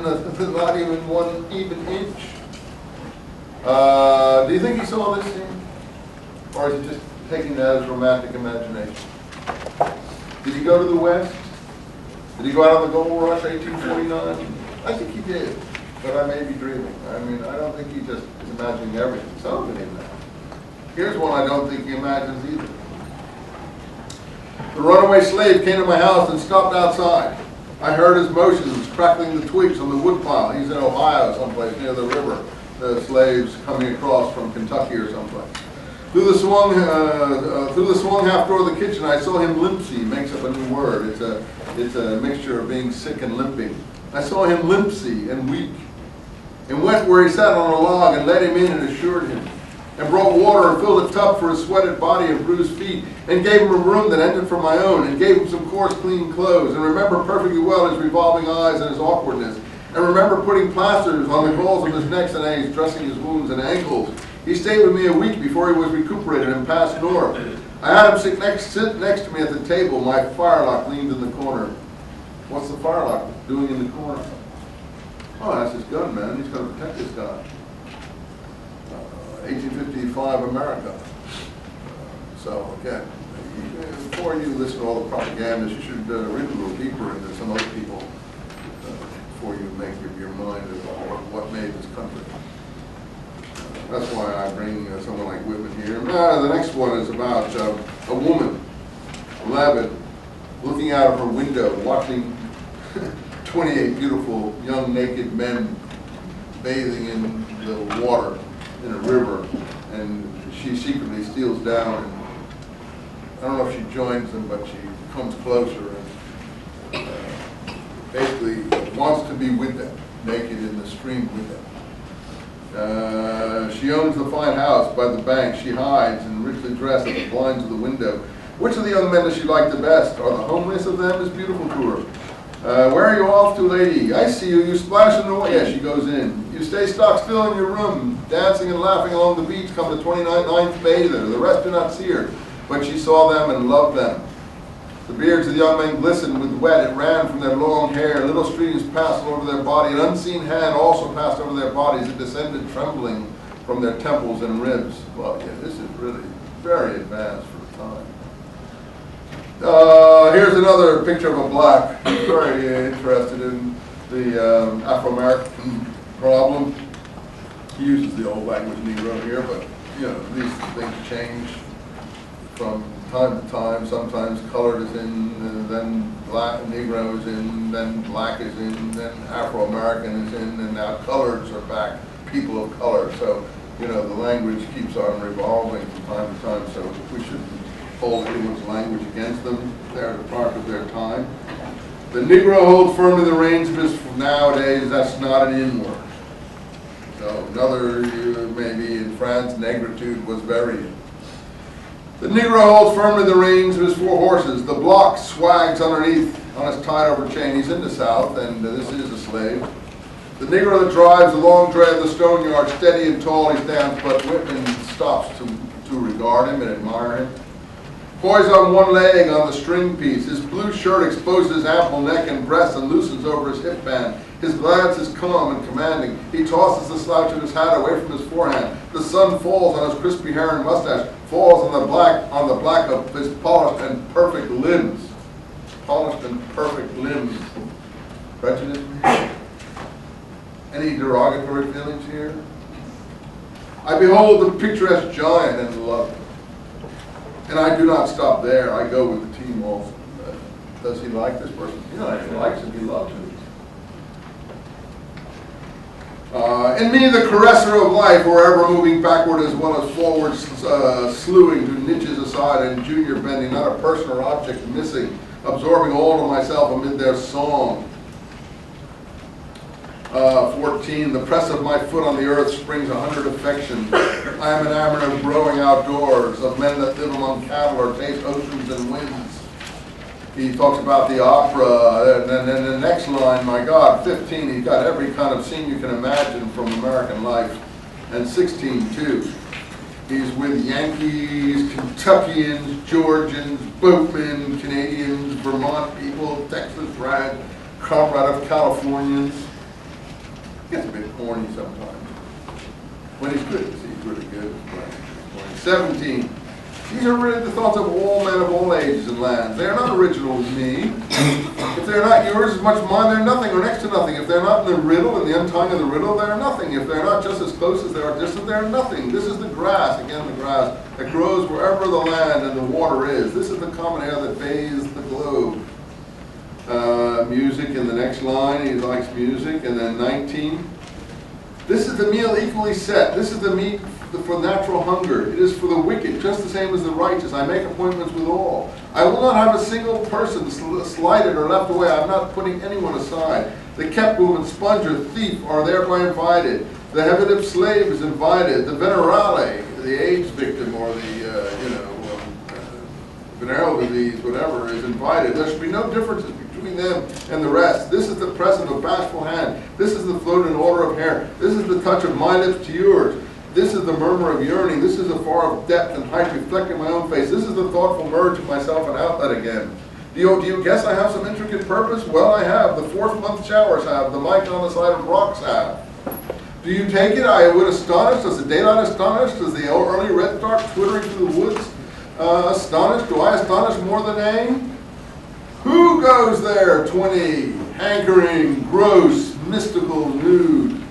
not even 1 even inch. Do you think he saw this scene? Or is he just taking that as romantic imagination? Did he go to the West? Did he go out on the gold rush, 1849? I think he did, but I may be dreaming. I mean, I don't think he just is imagining everything. Some of it in that. Here's one I don't think he imagines either. The runaway slave came to my house and stopped outside. I heard his motions, crackling the twigs on the woodpile. He's in Ohio someplace near the river. The slaves coming across from Kentucky or someplace. Through the swung half door of the kitchen, I saw him limpsy. Makes up a new word. It's a mixture of being sick and limping. I saw him limpsy and weak, and went where he sat on a log and led him in and assured him, and brought water and filled a tub for his sweated body and bruised feet, and gave him a room that ended for my own, and gave him some coarse, clean clothes, and remember perfectly well his revolving eyes and his awkwardness, and remember putting plasters on the galls of his neck and eggs, dressing his wounds and ankles. He stayed with me a week before he was recuperated and passed north. I had him sit next to me at the table. My firelock leaned in the corner. What's the firelock doing in the corner? Oh, that's his gun, man. He's going to protect his gun. 1855 America. So again, before you listen to all the propagandas, you should read a little deeper into some other people before you make up your mind of what made this country. That's why I bring someone like Whitman here. The next one is about a woman, 11, looking out of her window, watching 28 beautiful young naked men bathing in the water in a river, and she secretly steals down, and I don't know if she joins them, but she comes closer and basically wants to be with them, naked in the stream with them. She owns the fine house by the bank. She hides and richly dressed at the blinds of the window. Which of the young men does she like the best? Are the homeless of them as beautiful to her? Where are you off to, lady? I see you. You splash in the water. Yeah, she goes in. You stay stock still in your room, dancing and laughing along the beach. Come the 29th bather. The rest do not see her, but she saw them and loved them. The beards of the young men glistened with wet. It ran from their long hair. Little streams passed over their body. An unseen hand also passed over their bodies. It descended trembling from their temples and ribs. Well, yeah, this is really very advanced for the time. Here's another picture of a black. He's very interested in the Afro-American problem. He uses the old language Negro here, but you know, these things change from time to time. Sometimes colored is in, then black, Negro is in, then black is in, then Afro-American is in, and now coloreds are back, people of color. So, you know, the language keeps on revolving from time to time, so we shouldn't hold anyone's language against them. They're a part of their time. The Negro holds firmly the reins of his, nowadays, that's not an in-word. So another, maybe in France, negritude was very in. The Negro holds firmly the reins of his 4 horses. The block swags underneath on his tied-over chain. He's in the South, and this is a slave. The Negro that drives the long dray of the stone yard, steady and tall he stands, but Whitman stops to regard him and admire him. Poised on one leg on the string piece, his blue shirt exposes his ample neck and breast and loosens over his hip band. His glance is calm and commanding. He tosses the slouch of his hat away from his forehand. The sun falls on his crispy hair and mustache, falls on the black of his polished and perfect limbs. Polished and perfect limbs. Prejudice? Any derogatory feelings here? I behold the picturesque giant and love him. And I do not stop there. I go with the team also. Does he like this person? You know, if he likes him, he loves him. In me, the caresser of life, forever moving backward as well as forward, slewing to niches aside and junior bending, not a person or object missing, absorbing all of myself amid their song. 14, the press of my foot on the earth springs 100 affections. I am enamored of growing outdoors, of men that live among cattle or taste oceans and winds. He talks about the opera, and then the next line, my God, 15, he's got every kind of scene you can imagine from American life. And 16, too. He's with Yankees, Kentuckians, Georgians, boatmen, Canadians, Vermont people, Texas rag, comrade of Californians. Gets a bit corny sometimes. When he's good, he's really good. 17. These are really the thoughts of all men of all ages and lands. They are not original to me. If they're not yours as much mine, they're nothing or next to nothing. If they're not in the riddle, in the untying of the riddle, they are nothing. If they're not just as close as they are distant, they are nothing. This is the grass, again the grass, that grows wherever the land and the water is. This is the common air that bathes the globe. Music in the next line, he likes music. And then 19. This is the meal equally set. This is the meat for natural hunger. It is for the wicked, just the same as the righteous. I make appointments with all. I will not have a single person slighted or left away. I'm not putting anyone aside. The kept-boom and sponger, thief, are thereby invited. The heaven of slave is invited. The venerale, the AIDS victim or the, venereal disease, whatever, is invited. There should be no differences between them and the rest. This is the press of a bashful hand. This is the float and order of hair. This is the touch of my lips to yours. This is the murmur of yearning. This is the far of depth and height reflecting my own face. This is the thoughtful merge of myself and outlet again. Do you guess I have some intricate purpose? Well, I have. The 4th month showers have. The light on the side of rocks have. Do you take it? I would astonish. Does the daylight astonish? Does the early red start twittering through the woods astonish? Do I astonish more than aim? Who goes there? 20. Hankering, gross, mystical, nude.